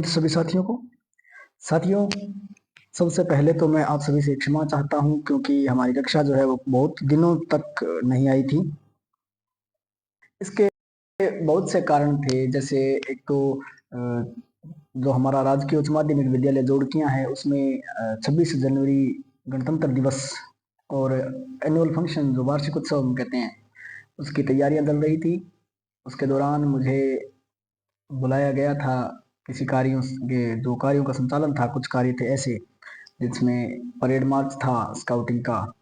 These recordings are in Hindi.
सभी साथियों, सबसे पहले तो मैं आप सभी से क्षमा चाहता हूं क्योंकि हमारी कक्षा जो है वो बहुत दिनों तक नहीं आई थी। इसके बहुत से कारण थे, जैसे एक तो जो हमारा राजकीय उच्च माध्यमिक विद्यालय जोड़कियां है उसमें 26 जनवरी गणतंत्र दिवस और एनुअल फंक्शन जो वार्षिक उत्सव हम कहते हैं उसकी तैयारियां चल रही थी। उसके दौरान मुझे बुलाया गया था किसी कार्यों के, जो कार्यों का संचालन था। कुछ कार्य थे ऐसे जिसमें परेड मार्च था स्काउटिंग का,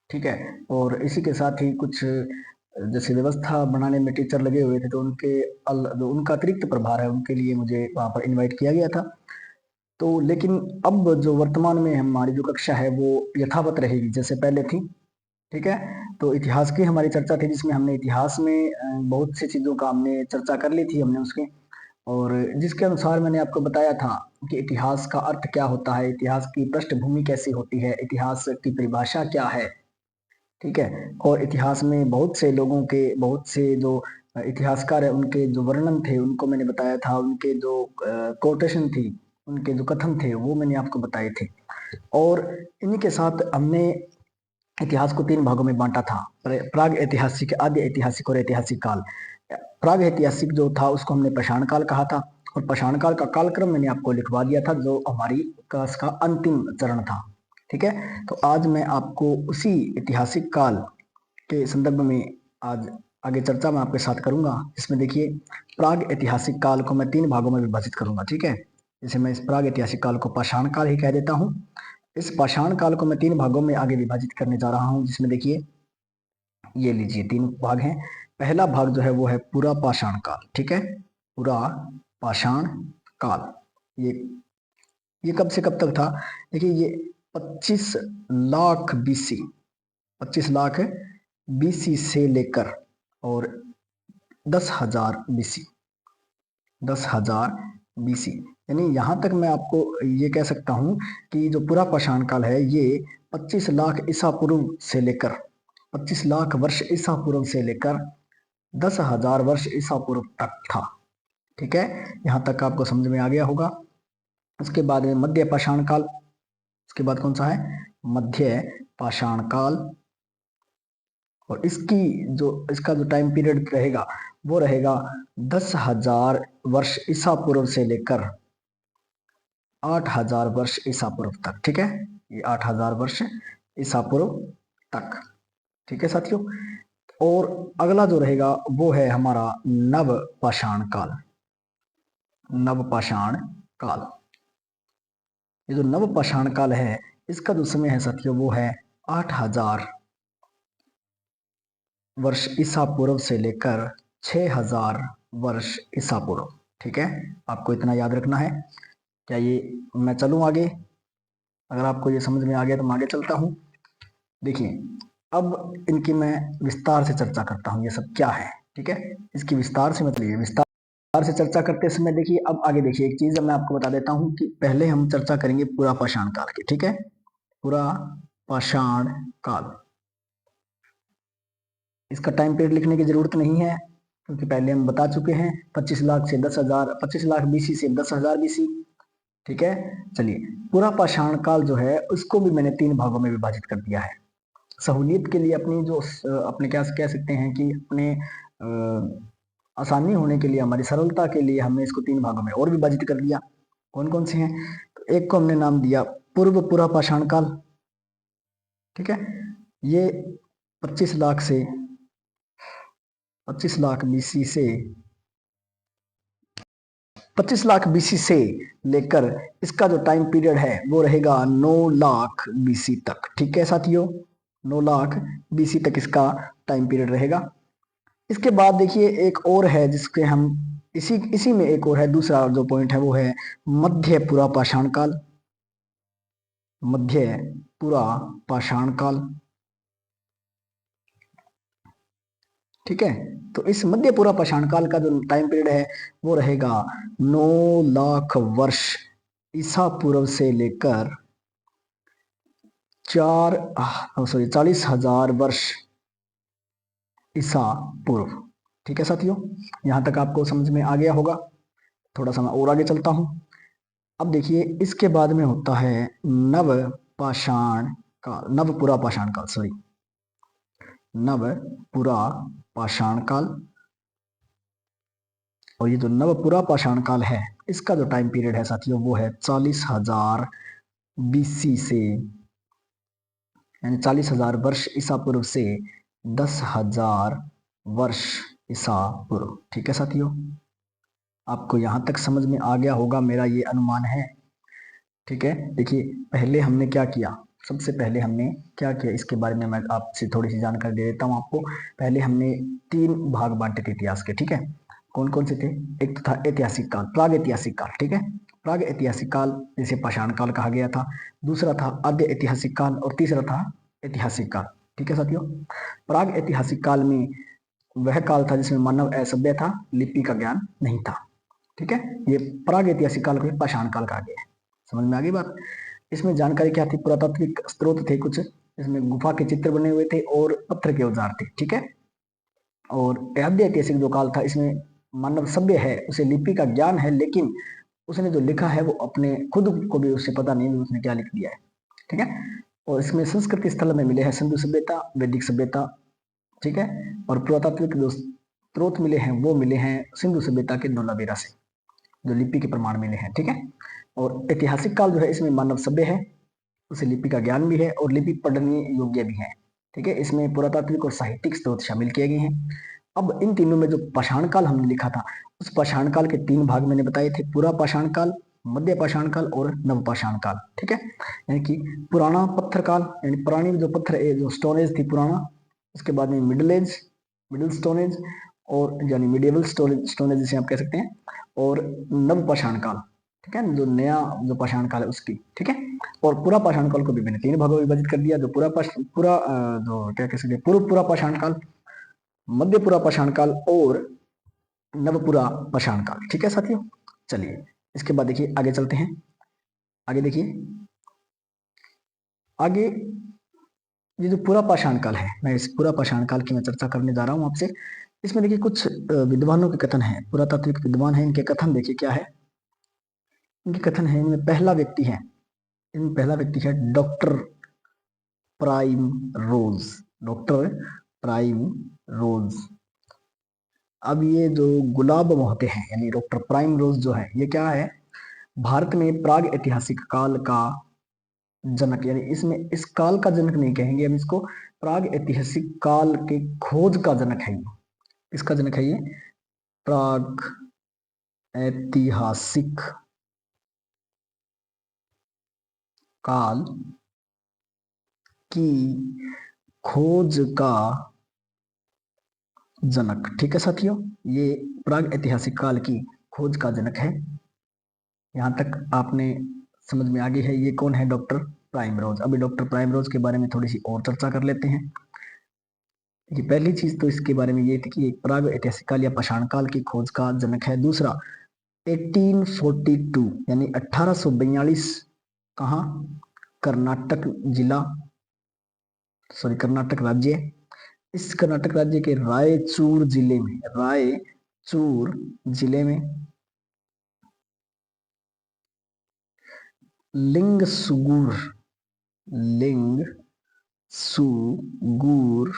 ठीक है। और इसी के साथ ही कुछ जैसे व्यवस्था बनाने में टीचर लगे हुए थे, तो जो उनका अतिरिक्त प्रभार है उनके लिए मुझे वहाँ पर इनवाइट किया गया था। तो लेकिन अब जो वर्तमान में हमारी जो कक्षा है वो यथावत रहेगी जैसे पहले थी, ठीक है। तो इतिहास की हमारी चर्चा थी जिसमें हमने इतिहास में बहुत सी चीज़ों का हमने चर्चा कर ली थी हमने उसके, और जिसके अनुसार मैंने आपको बताया था कि इतिहास का अर्थ क्या होता है, इतिहास की पृष्ठभूमि कैसी होती है, इतिहास की परिभाषा क्या है, ठीक है। और इतिहास में बहुत से लोगों के, बहुत से जो इतिहासकार है उनके जो वर्णन थे उनको मैंने बताया था, उनके जो कोटेशन थी, उनके जो कथन थे वो मैंने आपको बताए थे। और इन्हीं के साथ हमने इतिहास को 3 भागों में बांटा था, प्राग ऐतिहासिक, आद्य ऐतिहासिक और ऐतिहासिक काल। प्राग ऐतिहासिक जो था उसको हमने पाषाण काल कहा था, और पाषाण काल का कालक्रम मैंने आपको लिखवा दिया था जो हमारी क्लास का अंतिम चरण था, ठीक है। तो आज मैं आपको उसी ऐतिहासिक काल के संदर्भ में आज आगे चर्चा मैं आपके साथ करूंगा। इसमें देखिए, प्राग ऐतिहासिक काल को मैं 3 भागों में विभाजित करूंगा, ठीक है। जैसे मैं इस प्राग ऐतिहासिक काल को पाषाण काल ही कह देता हूं। इस पाषाण काल को मैं 3 भागों में आगे विभाजित करने जा रहा हूं, जिसमें देखिए ये लीजिए 3 भाग हैं। पहला भाग जो है वो है पूरा पाषाण काल, ठीक है। पूरा पाषाण काल, ये ये कब से कब तक था? देखिए ये 25 लाख बीसी, 25 लाख बीसी से लेकर और 10,000 बीसी, 10,000 बीसी, यानी यहां तक मैं आपको ये कह सकता हूं कि जो पूरा पाषाण काल है ये 25 लाख ईसा पूर्व से लेकर, 25 लाख वर्ष ईसा पूर्व से लेकर 10,000 वर्ष ईसा पूर्व तक था, ठीक है। यहां तक आपको समझ में आ गया होगा। उसके बाद में मध्य पाषाण काल, उसके बाद कौन सा है? मध्य पाषाण काल। और इसका जो टाइम पीरियड रहेगा वो रहेगा 10,000 वर्ष ईसा पूर्व से लेकर 8,000 वर्ष ईसा पूर्व तक, ठीक है। ये 8,000 वर्ष ईसा पूर्व तक, ठीक है साथियों। और अगला जो रहेगा वो है हमारा नव पाषाण काल, नव पाषाण काल। ये जो नव पाषाण काल है इसका जो समय है साथियों वो है 8,000 वर्ष ईसा पूर्व से लेकर 6,000 वर्ष ईसा पूर्व, ठीक है। आपको इतना याद रखना है। क्या ये मैं चलूं आगे? अगर आपको ये समझ में आ गया तो मैं आगे चलता हूं। देखिए, अब इनकी मैं विस्तार से चर्चा करता हूं, ये सब क्या है, ठीक है। इसकी विस्तार से मतलब ये विस्तार से चर्चा करते समय देखिए, अब आगे देखिए एक चीज मैं आपको बता देता हूं कि पहले हम चर्चा करेंगे पूरा पाषाण काल की, ठीक है। पूरा पाषाण काल, इसका टाइम पीरियड लिखने की जरूरत नहीं है क्योंकि पहले हम बता चुके हैं 25 लाख से 10,000, 25 लाख बीसी से 10,000 बीसी, ठीक है। चलिए, पूरा पाषाण काल जो है उसको भी मैंने 3 भागों में विभाजित कर दिया है सहूलियत के लिए, अपनी जो अपने क्या कह सकते हैं कि अपने आसानी होने के लिए, हमारी सरलता के लिए हमने इसको 3 भागों में और विभाजित कर दिया। कौन कौन से हैं? तो एक को हमने नाम दिया पूर्व पूरा पाषाण काल, ठीक है। ये 25 लाख से 25 लाख बीसी से 25 लाख बीसी से लेकर इसका जो टाइम पीरियड है वो रहेगा 9 लाख बीसी तक, ठीक है साथियों। 9 लाख बीसी तक इसका टाइम पीरियड रहेगा। इसके बाद देखिए एक और है जिसके हम इसी इसी में एक और है, दूसरा जो पॉइंट है वो है मध्य पूरा पाषाण काल, मध्य पूरा पाषाण काल, ठीक है। तो इस मध्य पूरा पाषाण काल का जो टाइम पीरियड है वो रहेगा 9 लाख वर्ष ईसा पूर्व से लेकर 40,000 वर्ष ईसा पूर्व, ठीक है साथियों। यहां तक आपको समझ में आ गया होगा। थोड़ा सा मैं और आगे चलता हूँ। अब देखिए इसके बाद में होता है नवपाषाण काल, नवपुरा पाषाण काल, सॉरी, नवपुरा पाषाण काल। और ये जो नवपुरा पाषाण काल है, इसका जो टाइम पीरियड है साथियों वो है 40,000 BC से, यानी 40,000 वर्ष ईसा पूर्व से 10,000 वर्ष ईसा पूर्व। ठीक है साथियों, आपको यहां तक समझ में आ गया होगा, मेरा ये अनुमान है। ठीक है, देखिए पहले हमने क्या किया, सबसे पहले हमने क्या किया इसके बारे में मैं आपसे थोड़ी सी जानकारी दे देता हूँ आपको। पहले हमने 3 भाग बांटे थे इतिहास के। ठीक है, कौन कौन से थे? एक तो था ऐतिहासिक काल, प्राग ऐतिहासिक काल। ठीक है, प्राग ऐतिहासिक काल जिसे पाषाण काल कहा गया था। दूसरा था आद्य ऐतिहासिक काल और तीसरा था ऐतिहासिक काल। ठीक है साथियों, प्राग ऐतिहासिक काल में वह काल था जिसमें मानव असभ्य था, लिपि का ज्ञान नहीं था। ठीक है, ये प्राग ऐतिहासिक काल को पाषाण काल कहा गया है। समझ में आ गई बात? इसमें जानकारी क्या थी? पुरातात्विक स्रोत थे कुछ, इसमें गुफा के चित्र बने हुए थे और पत्थर के औजार थे। ठीक है, और आद्य ऐतिहासिक जो काल था, इसमें मानव सभ्य है, उसे लिपि का ज्ञान है, लेकिन उसने जो लिखा है वो अपने खुद को भी उससे पता नहीं उसने क्या लिख दिया है। ठीक है, और इसमें संस्कृति स्थल में मिले हैं सिंधु सभ्यता, वैदिक सभ्यता। ठीक है, और पुरातात्विक जो स्रोत मिले हैं वो मिले हैं सिंधु सभ्यता के धोलावीरा से, जो लिपि के प्रमाण मिले हैं। ठीक है, और ऐतिहासिक काल जो है इसमें मानव सभ्य है, उसे लिपि का ज्ञान भी है और लिपि पढ़ने योग्य भी है। ठीक है, इसमें पुरातात्विक और साहित्यिक स्रोत शामिल किए गए हैं। अब इन तीनों में जो पाषाण काल हमने लिखा था, उस पाषाण काल के 3 भाग मैंने बताए थे, पूरा पाषाण काल, मध्य पाषाण काल और नवपाषाण काल। ठीक है, यानी कि पुराना पत्थर काल, यानी पुरानी जो पत्थर जो स्टोनेज थी पुराना, उसके बाद में मिडिल एज, मिडिल स्टोनेज, और यानी मिडिएवल स्टोनेज जिसे आप कह सकते हैं, और नवपाषाण काल। ठीक है, जो नया जो पाषाण काल है उसकी। ठीक है, और पूरा पाषाण काल को भी मैंने 3 भागों में विभाजित कर दिया, जो पूरा जो क्या कह सकते हैं पूर्व पूरा पाषाण काल, मध्य पूरा पाषाण काल और नवपुरा पाषाण काल। ठीक है साथियों, चलिए इसके बाद देखिए आगे चलते हैं। आगे देखिए, आगे ये जो पूरा पाषाण काल है, मैं इस पूरा पाषाण काल की मैं चर्चा करने जा रहा हूं आपसे। इसमें देखिए कुछ विद्वानों के कथन है, पुरातात्विक विद्वान है, इनके कथन देखिए क्या है। इनके कथन है, इनमें पहला व्यक्ति है, इनमें पहला व्यक्ति है डॉक्टर प्राइम रोज, डॉक्टर प्राइम रोज। अब ये जो गुलाब होते हैं, यानी डॉक्टर प्राइम रोज जो है, ये क्या है, भारत में प्राग ऐतिहासिक काल का जनक, यानी इसमें इस काल का जनक नहीं कहेंगे हम इसको, प्राग ऐतिहासिक काल के खोज का जनक है ये। इसका जनक है ये प्राग ऐतिहासिक काल की खोज का जनक। ठीक है साथियों, ये प्राग ऐतिहासिक काल की खोज का जनक है। यहां तक आपने समझ में आ गई है ये कौन है, डॉक्टर प्राइम रोज। अभी डॉक्टर प्राइम रोज के बारे में थोड़ी सी और चर्चा कर लेते हैं। ये पहली चीज तो इसके बारे में ये थी कि प्राग ऐतिहासिक काल या पाषाण काल की खोज का जनक है। दूसरा 1842 यानी 1842, कहाँ, कर्नाटक जिला, सॉरी कर्नाटक राज्य, इस कर्नाटक राज्य के रायचूर जिले में, रायचूर जिले में लिंग सुगूर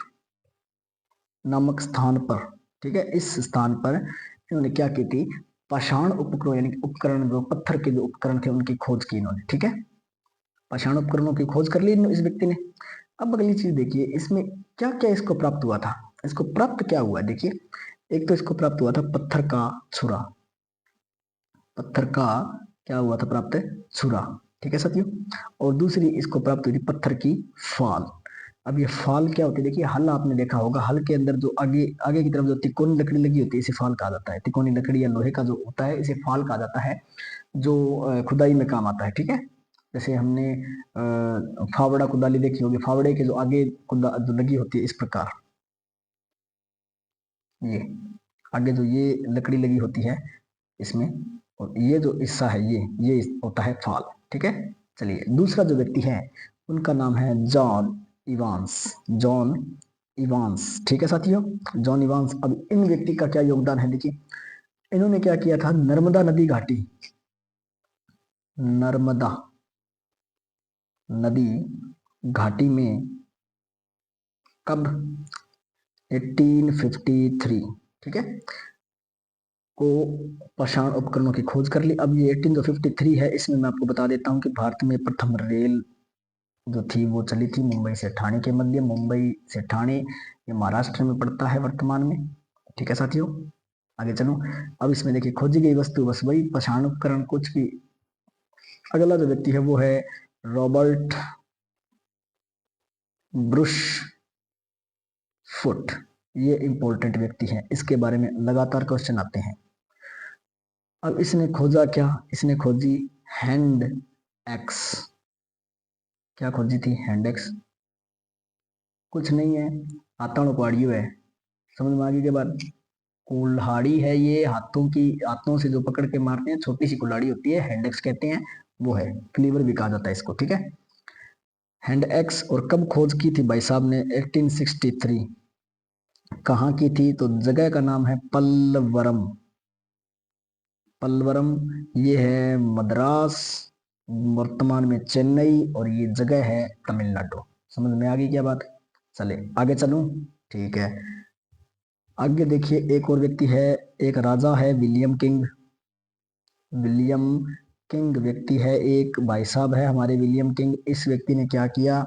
नामक स्थान पर, ठीक है, इस स्थान पर इन्होंने क्या की थी, पाषाण उपकरण यानी उपकरण, जो पत्थर के जो उपकरण थे उनकी खोज की इन्होंने। ठीक है, पाषाण उपकरणों की खोज कर ली इस व्यक्ति ने। अब अगली चीज देखिए, इसमें क्या क्या इसको प्राप्त हुआ था। इसको प्राप्त क्या हुआ देखिए, एक तो इसको प्राप्त हुआ था पत्थर का छुरा, पत्थर का क्या हुआ था प्राप्त, छुरा। ठीक है साथियों, और दूसरी इसको प्राप्त हुई थी पत्थर की फाल। अब ये फाल क्या होती है देखिए, हल आपने देखा होगा, हल के अंदर जो आगे आगे की तरफ जो तिकोनी लकड़ी लगी होती है इसे फाल कहा जाता है। तिकोनी लकड़ी या लोहे का जो होता है इसे फाल कहा जाता है, जो खुदाई में काम आता है। ठीक है, जैसे हमने फावड़ा कुदाली देखी होगी, फावड़े के जो आगे जो लगी होती है इस प्रकार, ये आगे जो ये लकड़ी लगी होती है इसमें, और ये जो हिस्सा है ये होता है फाल। ठीक है, चलिए दूसरा जो व्यक्ति है उनका नाम है जॉन इवांस, जॉन इवांस। ठीक है साथियों, जॉन इवांस। अब इन व्यक्ति का क्या योगदान है देखिए, इन्होंने क्या किया था, नर्मदा नदी घाटी, नर्मदा नदी घाटी में कब, 1853, ठीक है, को पाषाण उपकरणों की खोज कर ली। अब ये 1853 है, इसमें मैं आपको बता देता हूँ कि भारत में प्रथम रेल जो थी वो चली थी मुंबई से ठाणे के मध्य। मुंबई से ठाणे ये महाराष्ट्र में पड़ता है वर्तमान में, ठीक है साथियों। आगे चलो, अब इसमें देखिए खोजी गई वस्तु बस वही पाषाण उपकरण कुछ भी। अगला जो व्यक्ति है वो है रॉबर्ट ब्रुश फुट, ये इंपॉर्टेंट व्यक्ति है, इसके बारे में लगातार क्वेश्चन आते हैं। अब इसने खोजा क्या, इसने खोजी हैंड एक्स। क्या खोजी थी, हैंड एक्स, कुछ नहीं है, हाथों कुहाड़ियों है, समझ में आ गई के बाद। कुल्हाड़ी है ये, हाथों की, हाथों से जो पकड़ के मारते हैं, छोटी सी कुल्हाड़ी होती है, हैंड एक्स कहते हैं, वो है, क्लीवर भी कहा जाता है इसको, ठीक है, हैंड एक्स। और कब खोज की थी भाई साहब ने, 1863। कहाँ की थी, तो जगह का नाम है पल्लवरम, पल्लवरम, ये है मद्रास, वर्तमान में चेन्नई, और ये जगह है तमिलनाडु। समझ में आ गई क्या बात, चले आगे चलूं, ठीक है। आगे देखिए एक और व्यक्ति है, एक राजा है विलियम किंग, विलियम किंग व्यक्ति है, एक भाई साहब है हमारे विलियम किंग। इस व्यक्ति ने क्या किया,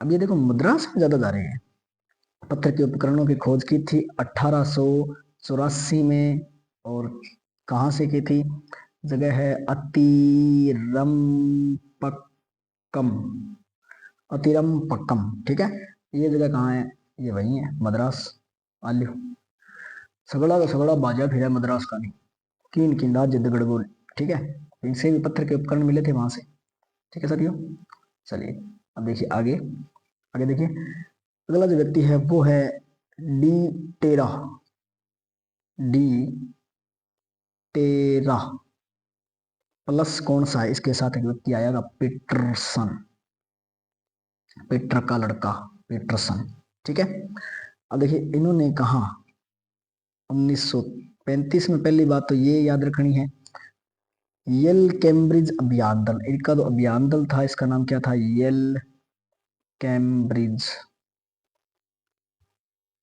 अब ये देखो मद्रास में ज्यादा जा रहे हैं, पत्थर के उपकरणों की खोज की थी 1884 में। और कहाँ से की थी, जगह है अतिरम्पक्कम, अतिरम्पक्कम, ठीक है, ये जगह कहाँ है, ये वही है मद्रास। आलियो सगड़ा का सगड़ा बाजा फिर है मद्रास का नहीं, कीन कीन राज्य दगड़गोल, ठीक है, इनसे भी पत्थर के उपकरण मिले थे वहां से, ठीक है साथियों। चलिए अब देखिए आगे, आगे देखिए अगला जो व्यक्ति है वो है डी टेरा, डी टेरा प्लस कौन सा है, इसके साथ एक व्यक्ति आएगा पीटरसन, पीटर का लड़का पीटरसन, ठीक है। अब देखिए इन्होंने कहा 1935 में, पहली बात तो ये याद रखनी है, येल कैम्ब्रिज अभियान दल, इनका जो अभियान दल था इसका नाम क्या था, येल कैम्ब्रिज,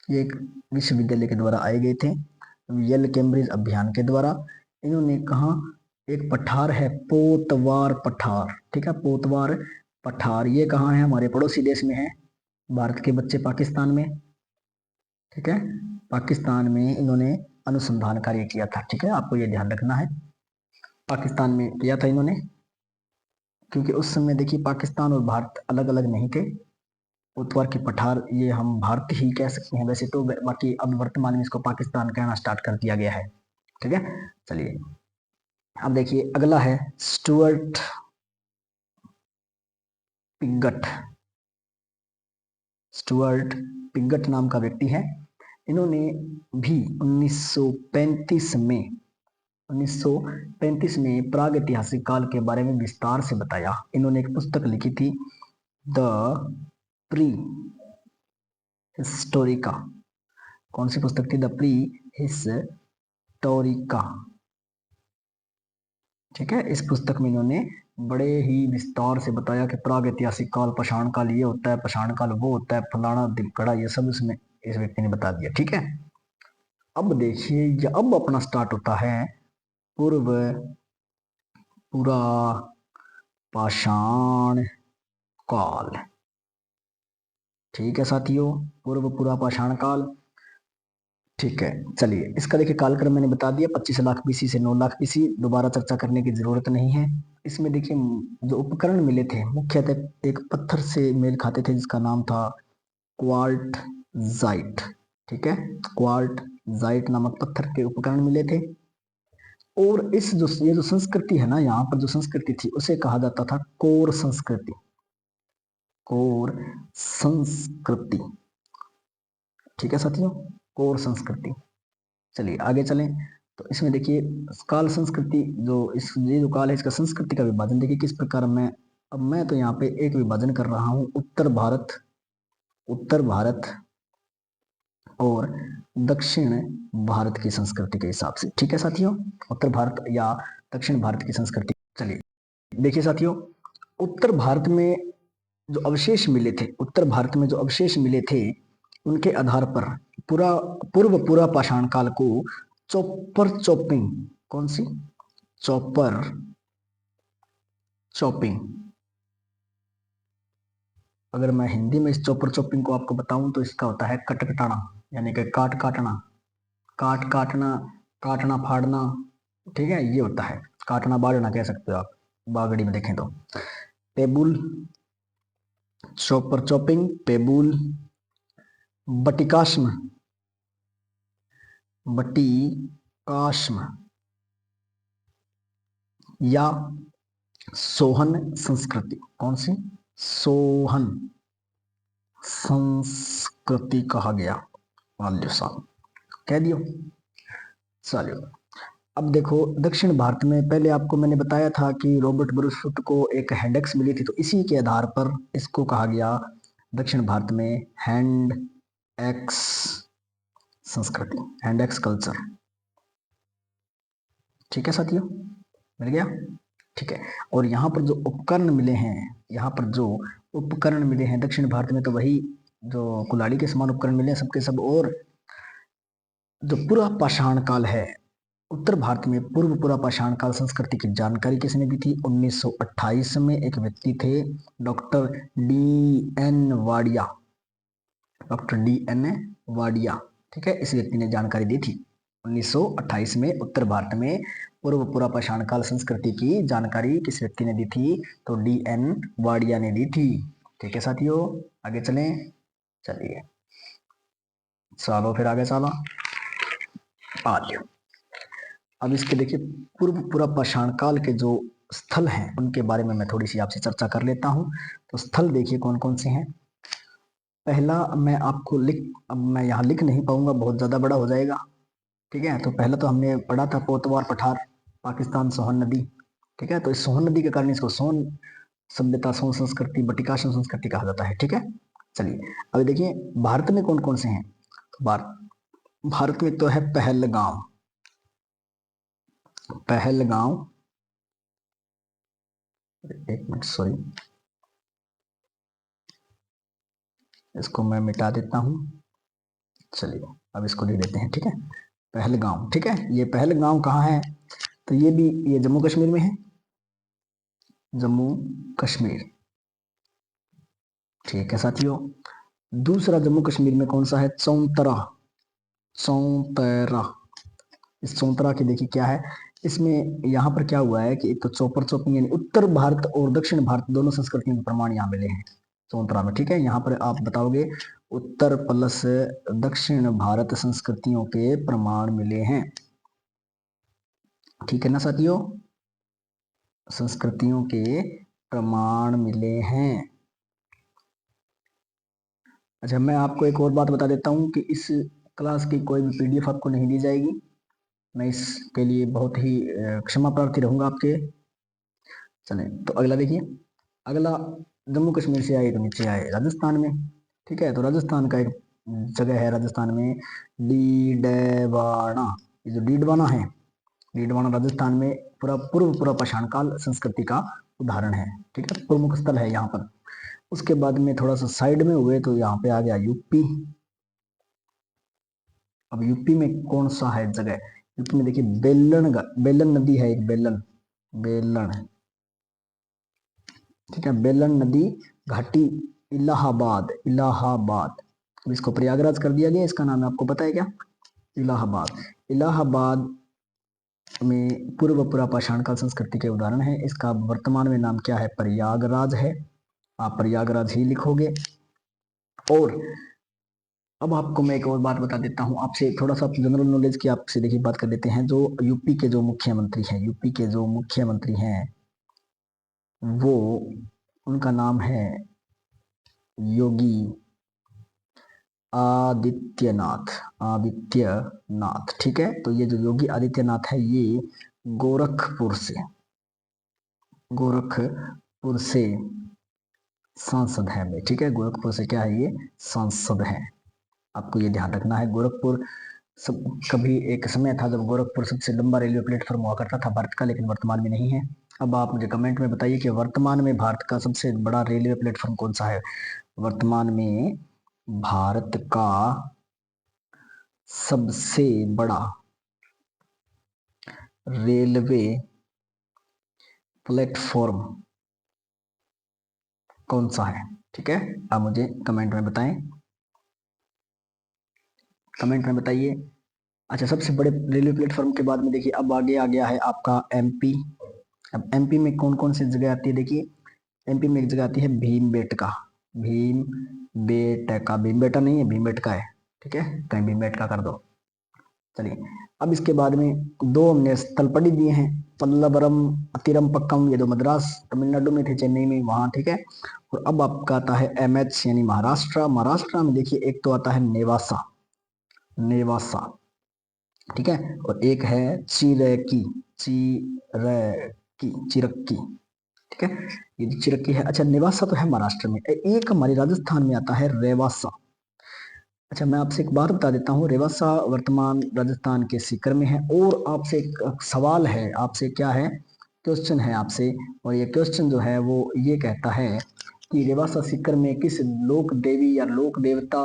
ये एक विश्वविद्यालय के द्वारा आए गए थे, येल कैम्ब्रिज अभियान के द्वारा। इन्होंने कहा एक पठार है पोतवार पठार, ठीक है, पोतवार पठार, ये कहाँ है, हमारे पड़ोसी देश में है, भारत के बच्चे पाकिस्तान में, ठीक है, पाकिस्तान में इन्होंने अनुसंधान कार्य किया था, ठीक है, आपको ये ध्यान रखना है, पाकिस्तान में किया था इन्होंने, क्योंकि उस समय देखिए पाकिस्तान और भारत अलग अलग नहीं थे। पोतवार की पठार ये हम भारत ही कह सकते हैं वैसे तो, बाकी अब वर्तमान में इसको पाकिस्तान कहना स्टार्ट कर दिया गया है, ठीक है। चलिए अब देखिए अगला है स्टुअर्ट पिगट, स्टुअर्ट पिगट नाम का व्यक्ति है। इन्होंने भी 1935 में प्राग ऐतिहासिक काल के बारे में विस्तार से बताया। इन्होंने एक पुस्तक लिखी थी द प्री हिस्टोरिका, कौन सी पुस्तक थी, द प्री हिस्टोरिका, ठीक है। इस पुस्तक में इन्होंने बड़े ही विस्तार से बताया कि प्राग ऐतिहासिक काल, पाषाण काल ये होता है, पाषाण काल वो होता है, फलाना दिमकड़ा, ये सब इसमें इस व्यक्ति ने बता दिया, ठीक है। अब देखिए ये अब अपना स्टार्ट होता है पूर्व पूरा पाषाण काल, ठीक है साथियों, पूर्व पूरा पाषाण काल, ठीक है। चलिए इसका देखिए कालक्रम मैंने बता दिया, 25 लाख बीसी से 9 लाख बीसी, दोबारा चर्चा करने की जरूरत नहीं है। इसमें देखिए जो उपकरण मिले थे मुख्यतः एक पत्थर से मेल खाते थे जिसका नाम था क्वार्टजाइट, ठीक है, क्वार्टजाइट नामक पत्थर के उपकरण मिले थे। और इस जो ये जो संस्कृति है ना, यहाँ पर जो संस्कृति थी उसे कहा जाता था कोर संस्कृति, कोर संस्कृति, ठीक है साथियों, कोर संस्कृति। चलिए आगे चलें, तो इसमें देखिए काल संस्कृति, जो इस ये जो काल है इसका संस्कृति का विभाजन देखिए किस प्रकार। मैं तो यहाँ पे एक विभाजन कर रहा हूँ उत्तर भारत, उत्तर भारत, और दक्षिण भारत की संस्कृति के हिसाब से। ठीक है साथियों, उत्तर भारत या दक्षिण भारत की संस्कृति। चलिए देखिए साथियों, उत्तर भारत में जो अवशेष मिले थे, उत्तर भारत में जो अवशेष मिले थे, उनके आधार पर पूर्व पाषाण काल को चॉपर चॉपिंग, कौन सी? Chopper chopping. अगर मैं हिंदी में इस चॉपर चॉपिंग को आपको बताऊं तो इसका होता है कटकटाना, यानी कि काटना, काटना फाड़ना। ठीक है, ये होता है काटना बाड़ना कह सकते हो आप, बागड़ी में देखें तो। पेबुल, चॉपर चॉपिंग, पेबुल, बटिकाश्म, बटिकाश्म या सोहन संस्कृति। कौन सी? सोहन संस्कृति कहा गया। साहब कह दियो। चलिए अब देखो, दक्षिण भारत में पहले आपको मैंने बताया था कि रॉबर्ट ब्रूसफुट को एक हैंड एक्स मिली थी, तो इसी के आधार पर इसको कहा गया दक्षिण भारत में हैंड एक्स संस्कृति, हैंड एक्स कल्चर। ठीक है साथियों, मिल गया? ठीक है। और यहाँ पर जो उपकरण मिले हैं, यहाँ पर जो उपकरण मिले हैं दक्षिण भारत में, तो वही जो कुल्हाड़ी के समान उपकरण मिले हैं सबके सब। और जो पूरा पाषाण काल है, उत्तर भारत में पूरा पाषाण काल संस्कृति की जानकारी किसने दी थी? 1928 में एक व्यक्ति थे, doctor D N Wadia, doctor D N Wadia. ठीक है, इस व्यक्ति ने जानकारी दी थी 1928 में। उत्तर भारत में पूरा पाषाण काल संस्कृति की जानकारी किस व्यक्ति ने दी थी? तो डी एन वाडिया ने दी थी। ठीक है साथियों, आगे चलें। चलिए चलो फिर आगे चलो। आज अब इसके देखिए, पूरा पाषाण काल के जो स्थल हैं उनके बारे में मैं थोड़ी सी आपसे चर्चा कर लेता हूं। तो स्थल देखिए कौन कौन से हैं। पहला मैं आपको अब मैं यहाँ लिख नहीं पाऊंगा, बहुत ज्यादा बड़ा हो जाएगा। ठीक है, तो पहला तो हमने पढ़ा था कोतवार पठार, पाकिस्तान, सोहन नदी। ठीक है, तो इस सोहन नदी के कारण इसको सोन सभ्यता, सोन संस्कृति, बटिकाश्म संस्कृति कहा जाता है। ठीक है, चलिए अब देखिए भारत में कौन कौन से हैं। तो भारत में तो है पहलगांव, एक मिनट सॉरी, इसको मैं मिटा देता हूं। चलिए अब इसको लिख देते हैं। ठीक है, पहलगांव। ठीक है, ये पहलगांव कहाँ है? तो ये भी, ये जम्मू कश्मीर में है, जम्मू कश्मीर। ठीक है साथियों, दूसरा जम्मू कश्मीर में कौन सा है? चौंतरा, चौंतरा। इस चौंतरा की देखिए क्या है, इसमें यहाँ पर क्या हुआ है कि एक तो चौपर चौपिंग, यानी उत्तर भारत और दक्षिण भारत दोनों संस्कृतियों के प्रमाण यहाँ मिले हैं चौंतरा में। ठीक है, यहाँ पर आप बताओगे उत्तर प्लस दक्षिण भारत संस्कृतियों के प्रमाण मिले हैं। ठीक है ना साथियों, संस्कृतियों के प्रमाण मिले हैं। अच्छा, मैं आपको एक और बात बता देता हूँ कि इस क्लास की कोई भी पीडीएफ आपको नहीं दी जाएगी। मैं इसके लिए बहुत ही क्षमा प्रार्थी रहूंगा आपके। चलें तो अगला देखिए, अगला जम्मू कश्मीर से आए तो नीचे आए राजस्थान में। ठीक है, तो राजस्थान का एक जगह है, राजस्थान में डीडवाना। ये जो डीडवाना है, डीडवाना राजस्थान में पूरा पाषाण काल संस्कृति का उदाहरण है। ठीक है, प्रमुख स्थल है यहाँ पर। उसके बाद में थोड़ा सा साइड में हुए तो यहाँ पे आ गया यूपी। अब यूपी में कौन सा है जगह? यूपी में देखिए बेलन नदी है, एक बेलन। ठीक है, बेलन नदी घाटी, इलाहाबाद। अब इसको प्रयागराज कर दिया गया, इसका नाम आपको पता है क्या? इलाहाबाद में पूरा पाषाण काल संस्कृति के उदाहरण है। इसका वर्तमान में नाम क्या है? प्रयागराज है। आप प्रयागराज ही लिखोगे। और अब आपको मैं एक और बात बता देता हूं, आपसे थोड़ा सा जनरल नॉलेज की आपसे देखिए बात कर लेते हैं। जो यूपी के जो मुख्यमंत्री हैं वो, उनका नाम है योगी आदित्यनाथ। ठीक है, तो ये जो योगी आदित्यनाथ है ये गोरखपुर से सांसद है। ठीक है, गोरखपुर से क्या है? ये सांसद है। आपको ये ध्यान रखना है। गोरखपुर कभी एक समय था जब गोरखपुर सबसे लंबा रेलवे प्लेटफॉर्म हुआ करता था भारत का, लेकिन वर्तमान में नहीं है। अब आप मुझे कमेंट में बताइए कि वर्तमान में भारत का सबसे बड़ा रेलवे प्लेटफॉर्म कौन सा है। वर्तमान में भारत का सबसे बड़ा रेलवे प्लेटफॉर्म कौन सा है? ठीक है, आप मुझे कमेंट में बताएं, कमेंट में बताइए। अच्छा, सबसे बड़े रेलवे प्लेटफॉर्म के बाद में देखिए अब आगे आ गया है आपका एमपी। अब एमपी में कौन कौन सी जगह आती है? देखिए एमपी में एक जगह आती है भीमबेटका, भीमबेटका, भीमबेटा नहीं है, भीमबेटका है। ठीक है, कहीं भीमबेटका कर दो। चलिए, अब इसके बाद में दो हमने स्थल पढ़ी दिए हैं, पल्लवरम, अतिरमपक्कम, ये दो मद्रास तमिलनाडु में थे, चेन्नई में, वहां। ठीक है, और अब आपका आता है एमएच यानी महाराष्ट्र। महाराष्ट्र में देखिए एक तो आता है नेवासा, नेवासा। ठीक है, और एक है चिरकी, चिरकी, चिरक्की। ठीक है, ये जो चिरक्की है, अच्छा नेवासा तो है महाराष्ट्र में। एक हमारे राजस्थान में आता है रेवासा। अच्छा, मैं आपसे एक बात बता देता हूँ, रेवासा वर्तमान राजस्थान के सीकर में है। और आपसे एक सवाल है, आपसे क्या है, क्वेश्चन है आपसे, और ये क्वेश्चन जो है वो ये कहता है कि रेवासा सीकर में किस लोक देवी या लोक देवता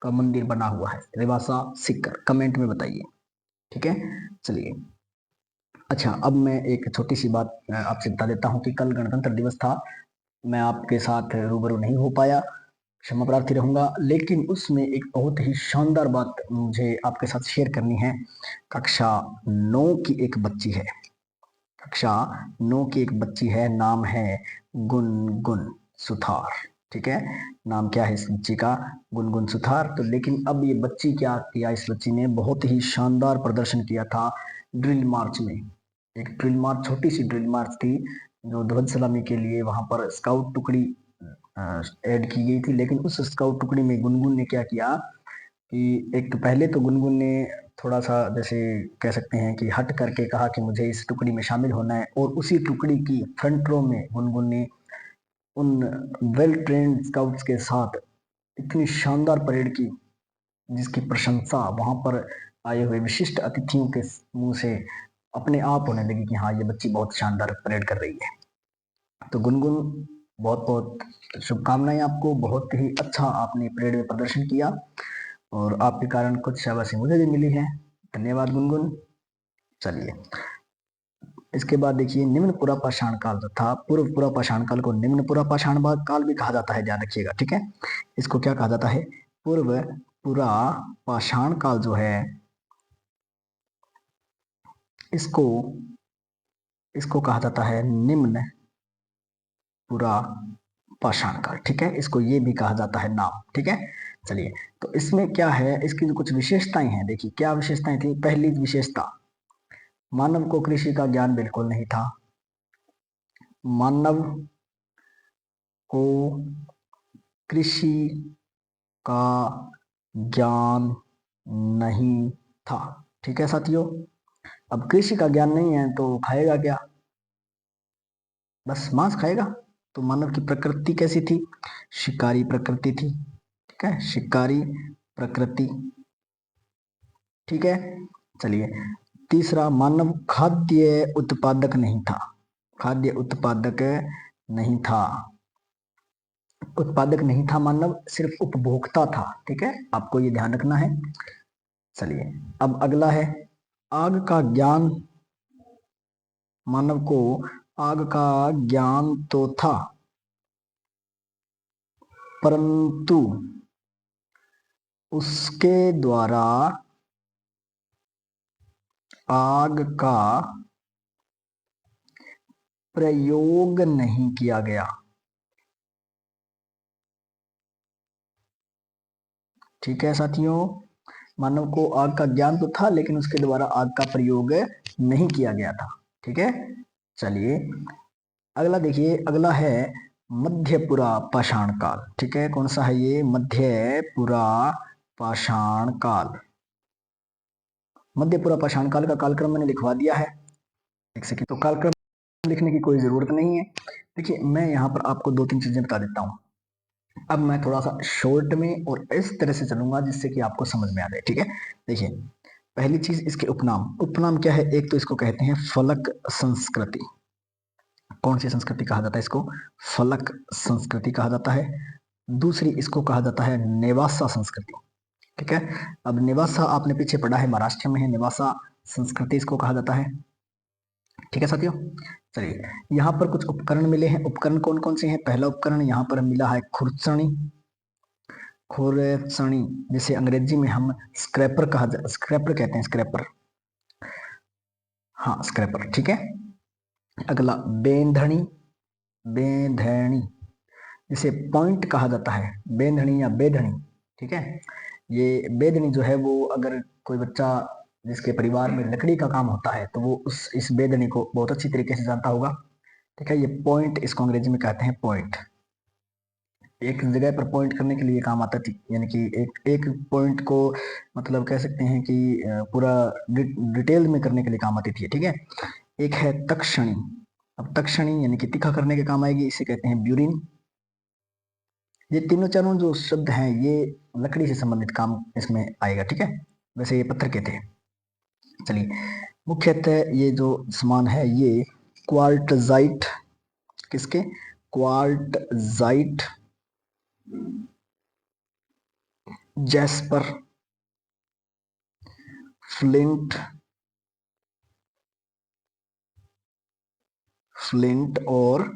का मंदिर बना हुआ है? रेवासा सीकर, कमेंट में बताइए। ठीक है, चलिए। अच्छा, अब मैं एक छोटी सी बात आपसे बता देता हूँ कि कल गणतंत्र दिवस था, मैं आपके साथ रूबरू नहीं हो पाया, क्षमा प्रार्थी रहूंगा, लेकिन उसमें एक बहुत ही शानदार बात मुझे आपके साथ शेयर करनी है। कक्षा 9 की एक बच्ची है, कक्षा 9 की एक बच्ची है, नाम है गुनगुन सुथार। ठीक है, नाम क्या है इस बच्ची का? गुनगुन सुथार। तो लेकिन अब ये बच्ची क्या किया, इस बच्ची ने बहुत ही शानदार प्रदर्शन किया था ड्रिल मार्च में। एक ड्रिल मार्च, छोटी सी ड्रिल मार्च थी, जो ध्वज सलामी के लिए वहां पर स्काउट टुकड़ी ऐड की गई थी। लेकिन उस स्काउट टुकड़ी में गुनगुन ने क्या किया कि एक तो पहले तो गुनगुन ने थोड़ा सा जैसे कह सकते हैं कि हट करके कहा कि मुझे इस टुकड़ी में शामिल होना है, और उसी टुकड़ी की फ्रंट रो में गुनगुन ने उन वेल ट्रेन्ड स्काउट्स के साथ इतनी शानदार परेड की, जिसकी प्रशंसा वहां पर आए हुए विशिष्ट अतिथियों के मुंह से अपने आप होने लगी कि हाँ, ये बच्ची बहुत शानदार परेड कर रही है। तो गुनगुन, बहुत बहुत शुभकामनाएं आपको, बहुत ही अच्छा आपने परेड में प्रदर्शन किया, और आपके कारण कुछ शाबाशी मुझे भी मिली है। धन्यवाद गुनगुन। चलिए, इसके बाद देखिए निम्न पुरा पाषाण काल जो था, पूर्व पुरा पाषाण काल को निम्न पुरा पाषाण काल भी कहा जाता है, ध्यान रखिएगा। ठीक है, इसको क्या कहा जाता है? पूर्व पुरा पाषाण काल जो है, इसको इसको कहा जाता है निम्न पुरा पाषाण काल। ठीक है, इसको ये भी कहा जाता है नाम। ठीक है, चलिए, तो इसमें क्या है, इसकी जो कुछ विशेषताएं हैं, देखिए क्या विशेषताएं थी। पहली विशेषता, मानव को कृषि का ज्ञान बिल्कुल नहीं था, मानव को कृषि का ज्ञान नहीं था। ठीक है साथियों, अब कृषि का ज्ञान नहीं है तो खाएगा क्या? बस मांस खाएगा। तो मानव की प्रकृति कैसी थी? शिकारी प्रकृति थी। ठीक है, शिकारी प्रकृति। ठीक है, चलिए, तीसरा, मानव खाद्य उत्पादक नहीं था, खाद्य उत्पादक नहीं था, उत्पादक नहीं था मानव, सिर्फ उपभोक्ता था। ठीक है, आपको ये ध्यान रखना है। चलिए, अब अगला है आग का ज्ञान। मानव को आग का ज्ञान तो था, परंतु उसके द्वारा आग का प्रयोग नहीं किया गया। ठीक है साथियों, मानव को आग का ज्ञान तो था, लेकिन उसके द्वारा आग का प्रयोग नहीं किया गया था। ठीक है, चलिए, अगला देखिए, अगला है मध्यपुरा पाषाण काल। ठीक है, कौन सा है ये? मध्यपुरा पाषाण काल। मध्यपुरा पाषाण काल का कालक्रम मैंने लिखवा दिया है, एक सेकंड। तो कालक्रम लिखने की कोई जरूरत नहीं है। देखिए, मैं यहाँ पर आपको दो तीन चीजें बता देता हूँ। अब मैं थोड़ा सा शॉर्ट में और इस तरह से चलूंगा जिससे कि आपको समझ में आ जाए, ठीक है। देखिए, पहली चीज इसके उपनाम। उपनाम क्या है? एक तो इसको कहते हैं फलक संस्कृति। कौन सी संस्कृति कहा जाता है इसको? फलक संस्कृति कहा जाता है। दूसरी इसको कहा जाता है नेवासा संस्कृति, ठीक है। अब नेवासा आपने पीछे पढ़ा है, महाराष्ट्र में है, नेवासा संस्कृति इसको कहा जाता है, ठीक है साथियों। चलिए, यहाँ पर कुछ उपकरण मिले हैं। उपकरण कौन कौन से हैं? पहला उपकरण यहाँ पर मिला है खुरचनी। खुरचनी जिसे अंग्रेजी में हम स्क्रैपर स्क्रैपर कहते हैं, स्क्रैपर, हाँ स्क्रैपर, ठीक है। अगला बेंधनी। बेंधनी जिसे पॉइंट कहा जाता है, बेंधनी या बेधनी, ठीक है। ये बेधनी जो है वो, अगर कोई बच्चा जिसके परिवार में लकड़ी का काम होता है तो वो इस बेधनी को बहुत अच्छी तरीके से जानता होगा, ठीक है। ये पॉइंट इसको अंग्रेजी में कहते हैं पॉइंट। एक जगह पर पॉइंट करने के लिए काम आता थी, यानी कि एक एक पॉइंट को मतलब कह सकते हैं कि पूरा डिटेल में करने के लिए काम आती थी, ठीक है। एक है तक्षणी। अब तक्षणी यानी कि तीखा करने के काम आएगी, इसे कहते हैं ब्यूरिन। ये तीनों चारों जो शब्द हैं ये लकड़ी से संबंधित काम इसमें आएगा, ठीक है। वैसे ये पत्थर के थे। चलिए, मुख्यतः ये जो सामान है ये क्वार्टजाइट, किसके? क्वार्टजाइट, जैस्पर, फ्लिंट, फ्लिंट और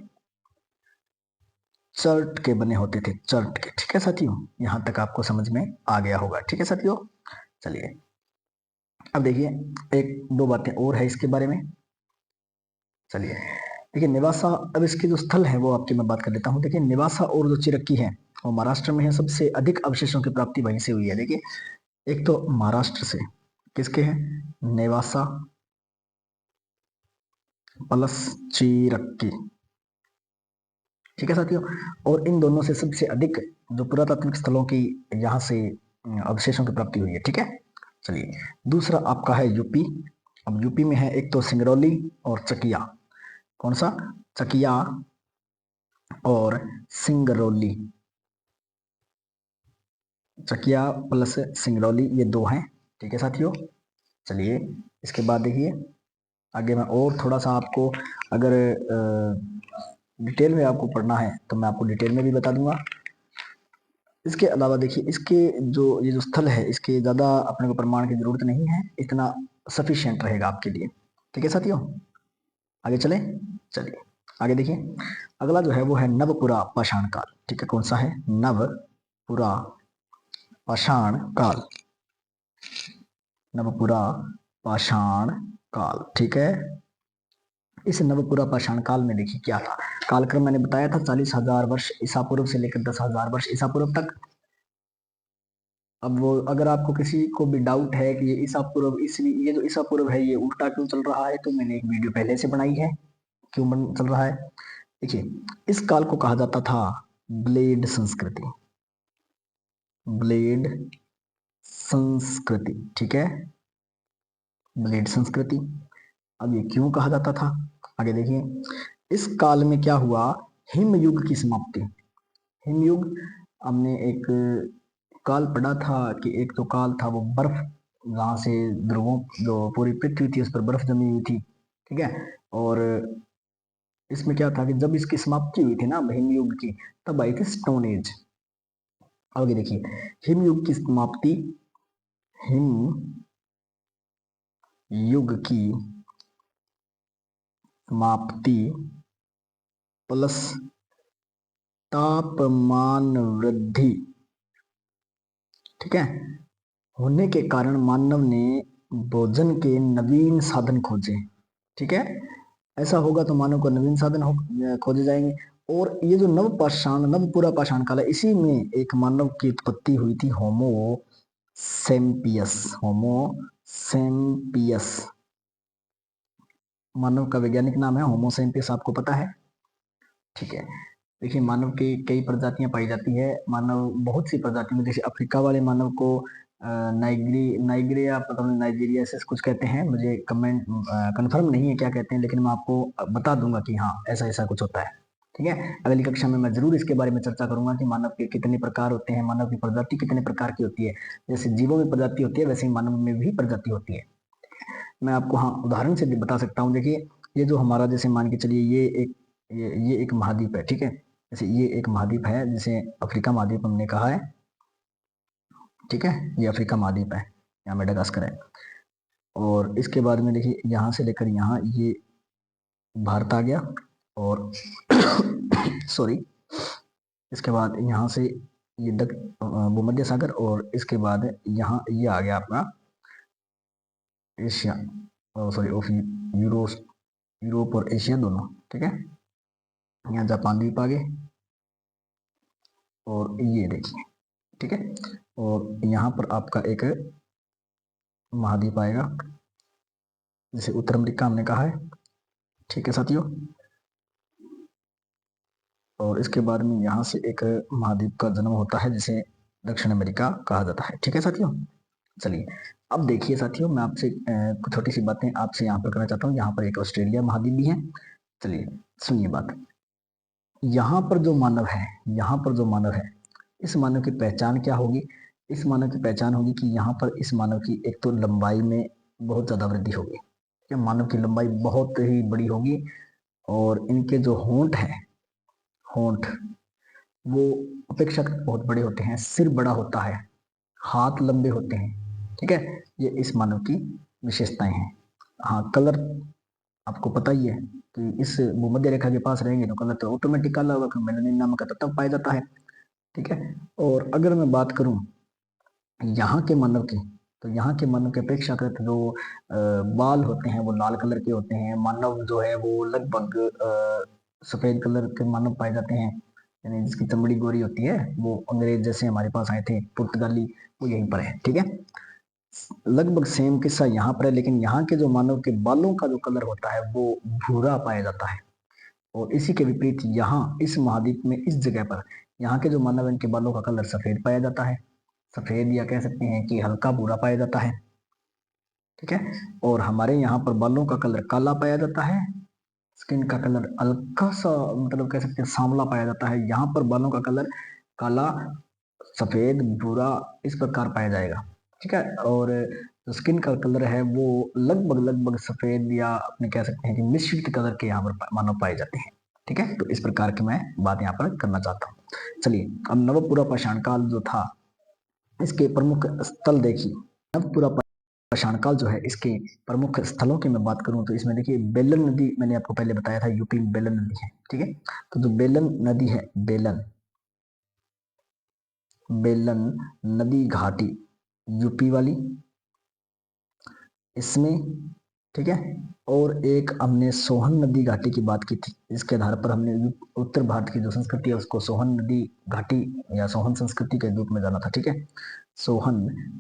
चर्ट के बने होते थे, चर्ट के, ठीक है साथियों। यहां तक आपको समझ में आ गया होगा, ठीक है साथियों। चलिए, अब देखिए एक दो बातें और है इसके बारे में। चलिए, देखिए निवासा, अब इसके जो स्थल है वो आपकी मैं बात कर लेता हूँ। देखिए निवासा और जो चिरक्की है वो महाराष्ट्र में है। सबसे अधिक अवशेषों की प्राप्ति वहीं से हुई है। देखिए, एक तो महाराष्ट्र से किसके हैं? नेवासा प्लस चिरक्की, ठीक है साथियों। और इन दोनों से सबसे अधिक जो पुरातात्विक स्थलों की यहाँ से अवशेषों की प्राप्ति हुई है, ठीक है। चलिए, दूसरा आपका है यूपी। अब यूपी में है एक तो सिंगरौली और चकिया। कौन सा? चकिया और सिंगरौली। चकिया प्लस सिंगरौली, ये दो हैं, ठीक है साथियों। चलिए, इसके बाद देखिए आगे मैं और थोड़ा सा आपको, अगर डिटेल में आपको पढ़ना है तो मैं आपको डिटेल में भी बता दूंगा। इसके अलावा देखिए, इसके जो ये जो स्थल है इसके ज़्यादा अपने को प्रमाण की जरूरत नहीं है, इतना सफिशियंट रहेगा आपके लिए, ठीक है साथियों। आगे चले, चलिए आगे देखिए, अगला जो है वो है नवपुरा पाषाण काल, ठीक है। कौन सा है? नवपुरा पाषाण काल, नवपुरा पाषाण काल, ठीक है। इस नवपुरा पाषाण काल में देखिए क्या था। कालक्रम मैंने बताया था 40,000 वर्ष ईसा पूर्व से लेकर 10,000 वर्ष ईसा पूर्व तक। अब वो अगर आपको किसी को भी डाउट है कि ये ईसा पूर्व, ये जो ईसा पूर्व है ये उल्टा क्यों चल रहा है, तो मैंने एक वीडियो पहले से बनाई है क्यों चल रहा है। देखिए, इस काल को कहा जाता था ब्लेड संस्कृति, ब्लेड संस्कृति, ठीक है, ब्लेड संस्कृति। अब ये क्यों कहा जाता था, आगे देखिए। इस काल में क्या हुआ? हिम युग की समाप्ति। हिम युग, हमने एक काल पढ़ा था कि एक तो काल था वो बर्फ, जहाँ से ध्रुवों, जो पूरी पृथ्वी थी उस पर बर्फ जमी हुई थी, ठीक है। और इसमें क्या था कि जब इसकी समाप्ति हुई थी ना हिम युग की, तब आई थी स्टोन एज। आगे देखिए, हिम युग की समाप्ति, हिम युग की समाप्ति प्लस तापमान वृद्धि, ठीक है, होने के कारण मानव ने भोजन के नवीन साधन खोजे, ठीक है। ऐसा होगा तो मानव को नवीन साधन खोजे जाएंगे। और ये जो नवपुरा पाषाण काल है, इसी में एक मानव की उत्पत्ति हुई थी, होमो सेम्पियस। होमो सेम्पियस मानव का वैज्ञानिक नाम है, होमो सेम्पियस, आपको पता है, ठीक है। देखिए, मानव की कई प्रजातियां पाई जाती है। मानव बहुत सी प्रजाति में, जैसे अफ्रीका वाले मानव को नाइग्रिया, पता नहीं नाइजीरिया से कुछ कहते हैं, मुझे कमेंट कंफर्म नहीं है क्या कहते हैं, लेकिन मैं आपको बता दूंगा कि हाँ ऐसा ऐसा कुछ होता है, ठीक है। अगली कक्षा में मैं जरूर इसके बारे में चर्चा करूंगा कि मानव के कितने प्रकार होते हैं, मानव की प्रजाति कितने प्रकार की होती है। जैसे जीवों में प्रजाति होती है वैसे ही मानव में भी प्रजाति होती है। मैं आपको हाँ उदाहरण से बता सकता हूँ। देखिए ये जो हमारा, जैसे मान के चलिए ये एक महाद्वीप है, ठीक है। जैसे ये एक महाद्वीप है, जैसे अफ्रीका महाद्वीप हमने कहा है, ठीक है। ये अफ्रीका महाद्वीप है, यहाँ मेडागास्कर है। और इसके बाद में देखिए यहाँ से लेकर यहाँ ये भारत आ गया, और सॉरी, इसके बाद यहाँ से ये भूमध्य सागर, और इसके बाद यहाँ ये आ गया अपना एशिया, सॉरी ऑफ यूरोप और एशिया दोनों, ठीक है। यहाँ जापान द्वीप आ गए, और ये देखिए, ठीक है। और यहाँ पर आपका एक महाद्वीप आएगा, जिसे उत्तर अमेरिका हमने कहा है, ठीक है साथियों। और इसके बाद में यहाँ से एक महाद्वीप का जन्म होता है, जिसे दक्षिण अमेरिका कहा जाता है, ठीक है साथियों। चलिए अब देखिए साथियों, मैं आपसे कुछ छोटी सी बातें आपसे यहाँ पर करना चाहता हूँ। यहाँ पर एक ऑस्ट्रेलिया महाद्वीप भी है। चलिए सुनिए बात। यहाँ पर जो मानव है, यहाँ पर जो मानव है, इस मानव की पहचान क्या होगी? इस मानव की पहचान होगी कि यहाँ पर इस मानव की एक तो लंबाई में बहुत ज़्यादा वृद्धि होगी, ठीक है। मानव की लंबाई बहुत ही बड़ी होगी, और इनके जो होंठ है, होंठ वो अपेक्षाकृत बहुत बड़े होते हैं, सिर बड़ा होता है, हाथ लंबे होते हैं, ठीक है। ये इस मानव की विशेषताएं हैं। हाँ, कलर आपको पता ही है कि इस भूमध्य रेखा के पास रहेंगे तो कलर तो ऑटोमेटिक काला होगा, क्योंकि मेलानिन नामक का तत्व पाया जाता है, ठीक है। और अगर मैं बात करूं यहाँ के मानव की, तो यहाँ के मानव के अपेक्षाकृत जो बाल होते हैं वो लाल कलर के होते हैं। मानव जो है वो लगभग सफेद कलर के मानव पाए जाते हैं, यानी जिसकी चमड़ी गोरी होती है। वो अंग्रेज जैसे हमारे पास आए थे, पुर्तगाली, वो यहीं पर है, ठीक है। लगभग सेम किस्सा यहाँ पर है, लेकिन यहाँ के जो मानव के बालों का जो कलर होता है वो भूरा पाया जाता है। और इसी के विपरीत यहाँ इस महाद्वीप में, इस जगह पर, यहाँ के जो मानव है इनके बालों का कलर सफेद पाया जाता है, सफेद या कह सकते हैं कि हल्का भूरा पाया जाता है, ठीक है। और हमारे यहाँ पर बालों का कलर काला पाया जाता है, स्किन का कलर हल्का सा, मतलब कह सकते हैं सांवला पाया जाता है। यहाँ पर बालों का कलर काला, सफेद, भूरा इस प्रकार पाया जाएगा, ठीक है। और जो स्किन का कलर है वो लगभग सफेद, या अपने कह सकते हैं कि मिश्रित कलर के यहाँ पर मानव पाए जाते हैं, ठीक है। तो इस प्रकार की मैं बात यहाँ पर करना चाहता हूँ। चलिए अब नवपुरा पाषाण काल जो था, इसके प्रमुख स्थल देखिए। नवपुरा पाषाण काल जो है, इसके प्रमुख स्थलों की मैं बात करूं तो इसमें देखिए बेलन नदी, मैंने आपको पहले बताया था यूपी में बेलन नदी है, ठीक है। तो जो बेलन नदी है, बेलन नदी घाटी यूपी वाली, इसमें, ठीक है। और एक हमने सोहन नदी घाटी की बात की थी, इसके आधार पर हमने उत्तर भारत की जो संस्कृति है उसको सोहन नदी घाटी या सोहन संस्कृति के रूप में जाना था, ठीक है। सोहन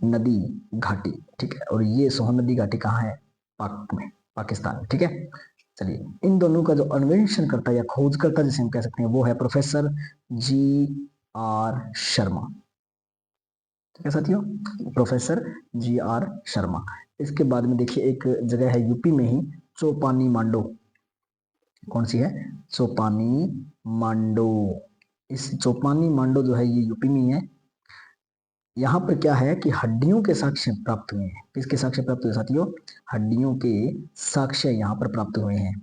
नदी घाटी, ठीक है। और ये सोहन नदी घाटी कहाँ है? पाक में, पाकिस्तान में, ठीक है। चलिए इन दोनों का जो अन्वेषण करता या खोजकर्ता जिसे हम कह सकते हैं वो है प्रोफेसर G.R. शर्मा, ठीक है साथियों, प्रोफेसर G.R. शर्मा। इसके बाद में देखिए एक जगह है यूपी में ही, चौपानी मांडो। कौन सी है? चौपानी मांडो। इस चौपानी मांडो जो है ये यूपी में ही है। यहाँ पर क्या है कि हड्डियों के साक्ष्य प्राप्त हुए हैं। किसके साक्ष्य प्राप्त हुए साथियों? हड्डियों के साक्ष्य यहाँ पर प्राप्त हुए हैं,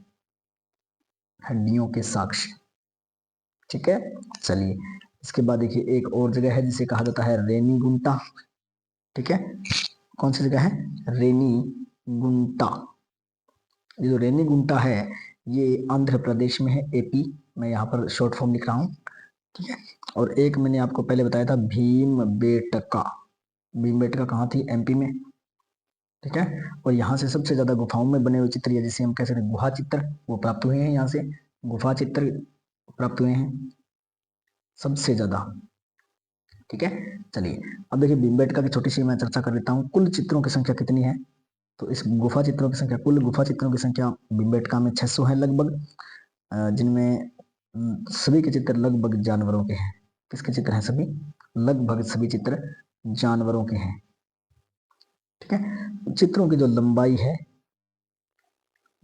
हड्डियों के साक्ष्य, ठीक है। चलिए इसके बाद देखिए एक और जगह है जिसे कहा जाता है रेनीगुंटा, ठीक है। कौन सी जगह है? रेनीगुंटा। ये जो रेनीगुंटा है ये आंध्र प्रदेश में है, एपी। मैं यहाँ पर शॉर्ट फॉर्म लिख रहा हूँ, ठीक है। और एक मैंने आपको पहले बताया था भीमबेटका। भीमबेटका कहाँ थी? एमपी में, ठीक है। और यहाँ से सबसे ज्यादा गुफाओं में बने हुए चित्र, या जिसे हम कह सकते हैं गुहा चित्र, वो प्राप्त हुए हैं। यहाँ से गुफा चित्र प्राप्त हुए हैं सबसे ज्यादा, ठीक है। चलिए अब देखिए भीमबेटका की छोटी सी मैं चर्चा कर लेता हूँ। कुल चित्रों की संख्या कितनी है? तो इस गुफा चित्रों की संख्या, कुल गुफा चित्रों की संख्या भीमबेटका में 600 है लगभग, जिनमें सभी के चित्र लगभग जानवरों के हैं। किसके चित्र हैं? सभी, लगभग सभी चित्र जानवरों के हैं, ठीक है। चित्रों की जो लंबाई है,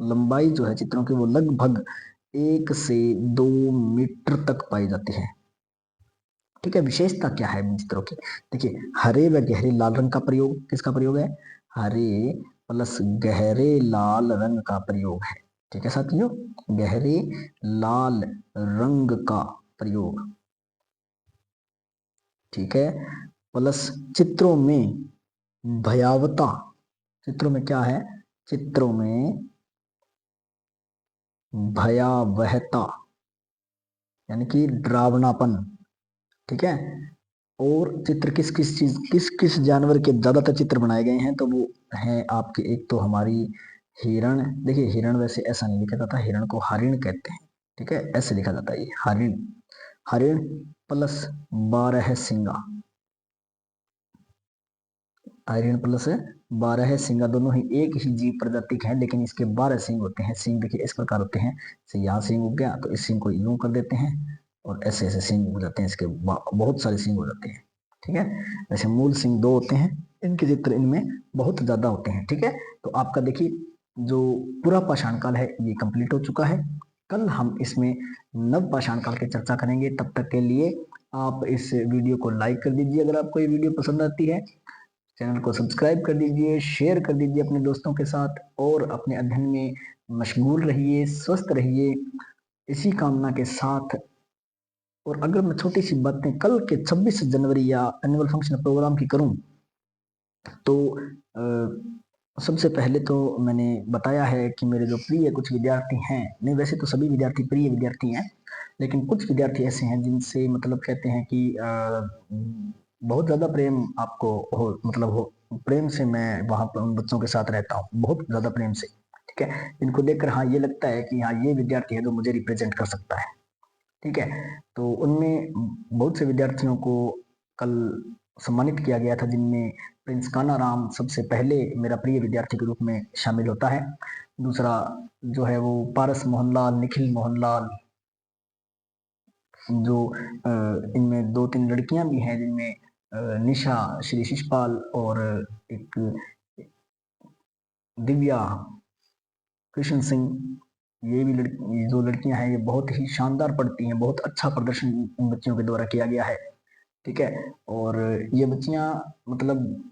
लंबाई जो है चित्रों की वो लगभग 1 से 2 मीटर तक पाई जाती है। ठीक है, विशेषता क्या है चित्रों की? देखिए, हरे व गहरे लाल रंग का प्रयोग, किसका प्रयोग है? हरे प्लस गहरे लाल रंग का प्रयोग है। ठीक है साथियों, गहरे लाल रंग का प्रयोग। ठीक है, प्लस चित्रों में भयावता, चित्रों में क्या है? चित्रों में भयावहता यानी कि डरावनापन। ठीक है, और चित्र किस किस चीज, किस किस जानवर के ज्यादातर चित्र बनाए गए हैं? तो वो है आपके, एक तो हमारी हिरण। देखिए, हिरण वैसे ऐसा नहीं लिखा जाता, हिरण को हरिण कहते हैं। ठीक है, ऐसे लिखा जाता है ये हरिण। हरिण प्लस 12 सिंगा, हरिण प्लस 12 सिंगा, दोनों ही एक ही जीव प्रजाति के हैं, लेकिन इसके 12 सिंग होते हैं। सिंग देखिए इस प्रकार होते हैं, यहाँ सिंग हो गया तो इस सिंग को यूं कर देते हैं और ऐसे ऐसे सिंग हो जाते हैं, इसके बहुत सारे सिंग हो जाते हैं। ठीक है, वैसे मूल सिंग 2 होते हैं, इनके चित्र इनमें बहुत ज्यादा होते हैं। ठीक है, तो आपका देखिए जो पूरा पाषाण काल है ये कंप्लीट हो चुका है। कल हम इसमें नव पाषाण काल की चर्चा करेंगे। तब तक के लिए आप इस वीडियो को लाइक कर दीजिए अगर आपको ये वीडियो पसंद आती है, चैनल को सब्सक्राइब कर दीजिए, शेयर कर दीजिए अपने दोस्तों के साथ, और अपने अध्ययन में मशगूल रहिए, स्वस्थ रहिए, इसी कामना के साथ। और अगर मैं छोटी सी बातें कल के 26 जनवरी या एनुअल फंक्शन प्रोग्राम की करूं, तो सबसे पहले तो मैंने बताया है कि मेरे जो प्रिय कुछ विद्यार्थी हैं, नहीं वैसे तो सभी विद्यार्थी प्रिय विद्यार्थी हैं, लेकिन कुछ विद्यार्थी ऐसे हैं जिनसे मतलब कहते हैं कि बहुत ज़्यादा प्रेम आपको हो, मतलब हो, प्रेम से मैं वहाँ पर उन बच्चों के साथ रहता हूँ, बहुत ज़्यादा प्रेम से। ठीक है, इनको देखकर हाँ ये लगता है कि हाँ ये विद्यार्थी है जो मुझे रिप्रेजेंट कर सकता है। ठीक है, तो उनमें बहुत से विद्यार्थियों को कल सम्मानित किया गया था, जिनमें प्रिंस काना राम सबसे पहले मेरा प्रिय विद्यार्थी के रूप में शामिल होता है। दूसरा जो है वो पारस मोहनलाल, निखिल मोहनलाल, जो इनमें 2-3 लड़कियां भी हैं, जिनमें निशा श्री शिषपाल और एक दिव्या कृष्ण सिंह, ये भी ये जो लड़कियां हैं ये बहुत ही शानदार पढ़ती हैं, बहुत अच्छा प्रदर्शन इन बच्चियों के द्वारा किया गया है। ठीक है, और ये बच्चियां मतलब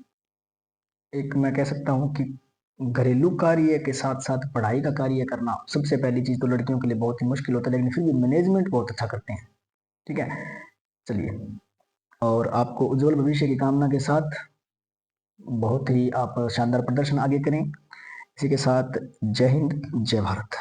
एक मैं कह सकता हूँ कि घरेलू कार्य के साथ साथ पढ़ाई का कार्य करना सबसे पहली चीज तो लड़कियों के लिए बहुत ही मुश्किल होता है, लेकिन फिर भी मैनेजमेंट बहुत अच्छा करते हैं। ठीक है, चलिए, और आपको उज्जवल भविष्य की कामना के साथ बहुत ही आप शानदार प्रदर्शन आगे करें। इसी के साथ जय हिंद, जय भारत।